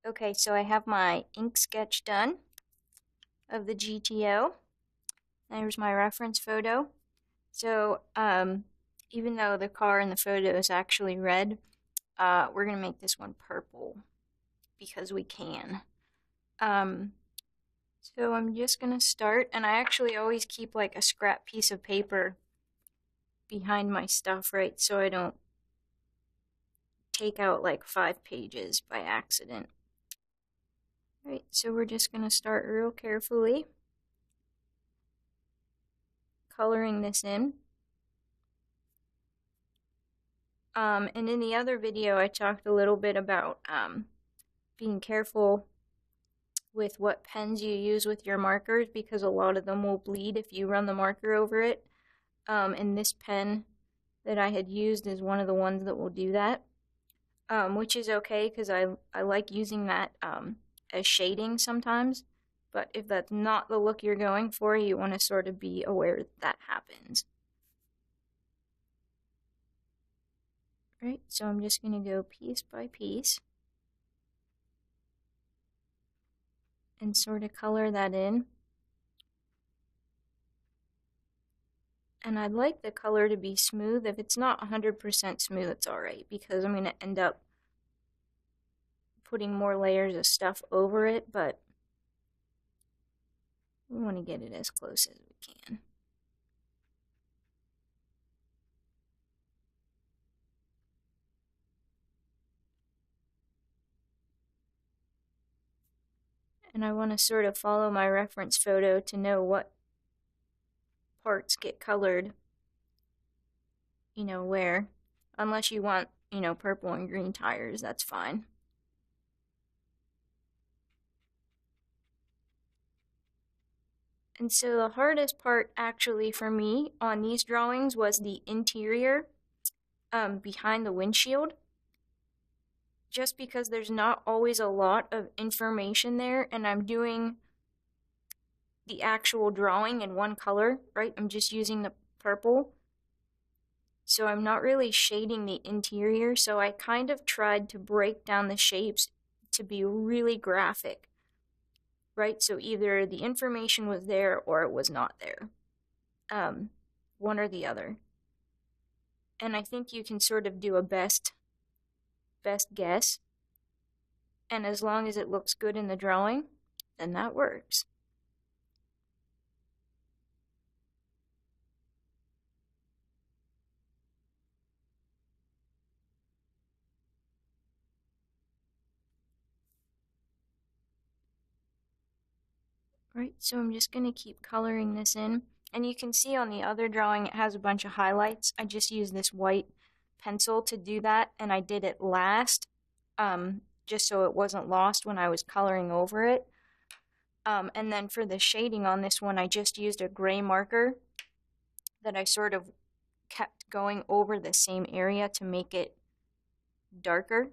Okay, so I have my ink sketch done of the GTO. There's my reference photo. So, even though the car in the photo is actually red, we're gonna make this one purple because we can. Um, so I'm just gonna start, and I actually always keep like a scrap piece of paper behind my stuff, right? So I don't take out like 5 pages by accident. Right, so we're just gonna start real carefully coloring this in. And in the other video, I talked a little bit about being careful with what pens you use with your markers because a lot of them will bleed if you run the marker over it. And this pen that I had used is one of the ones that will do that, which is okay because I like using that as shading sometimes. But if that's not the look you're going for, you want to sort of be aware that happens. Right, so I'm just going to go piece by piece and sort of color that in. And I'd like the color to be smooth. If it's not 100% smooth, it's alright, because I'm going to end up putting more layers of stuff over it, but we want to get it as close as we can. And I want to sort of follow my reference photo to know what parts get colored, where. Unless you want, purple and green tires, that's fine. And so the hardest part actually for me on these drawings was the interior behind the windshield. Just because there's not always a lot of information there, and I'm doing the actual drawing in one color, right? I'm just using the purple. So I'm not really shading the interior, so I kind of tried to break down the shapes to be really graphic, right? So either the information was there or it was not there. One or the other. And I think you can sort of do a best guess. And as long as it looks good in the drawing, then that works. Right, so I'm just going to keep coloring this in. And you can see on the other drawing it has a bunch of highlights. I just used this white pencil to do that, and I did it last, just so it wasn't lost when I was coloring over it. And then for the shading on this one, I just used a gray marker that I sort of kept going over the same area to make it darker.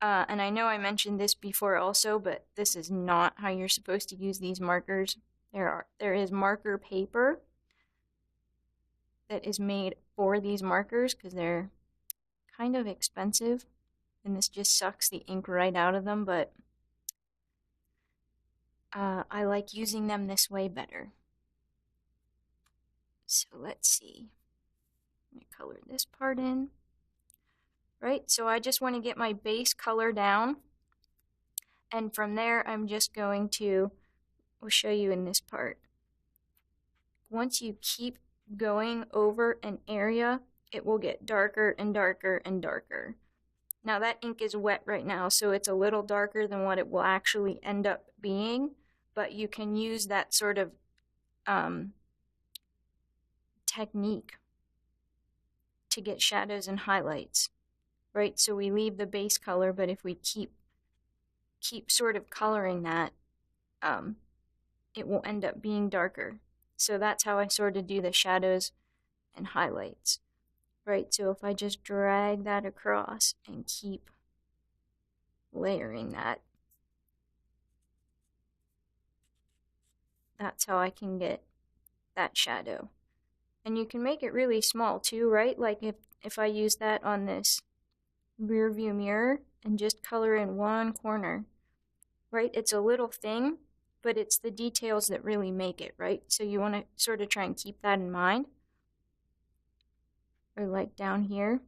And I know I mentioned this before also, but this is not how you're supposed to use these markers. There is marker paper that is made for these markers because they're kind of expensive, and this just sucks the ink right out of them, but I like using them this way better. So let's see. I'm going to color this part in. Right, so I just want to get my base color down, and from there I'm just going to, I'll show you in this part. Once you keep going over an area, it will get darker and darker and darker. Now that ink is wet right now, so it's a little darker than what it will actually end up being, but you can use that sort of technique to get shadows and highlights. Right, so we leave the base color, but if we keep sort of coloring that, it will end up being darker. So that's how I sort of do the shadows and highlights. Right, so if I just drag that across and keep layering that, that's how I can get that shadow. And you can make it really small too, right? Like if I use that on this rear view mirror, and just color in one corner, right? It's a little thing, but it's the details that really make it, right? So you want to sort of try and keep that in mind. Or like down here,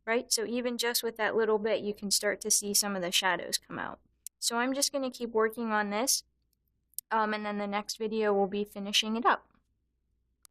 right? So even just with that little bit, you can start to see some of the shadows come out. So I'm just going to keep working on this, and then the next video will be finishing it up.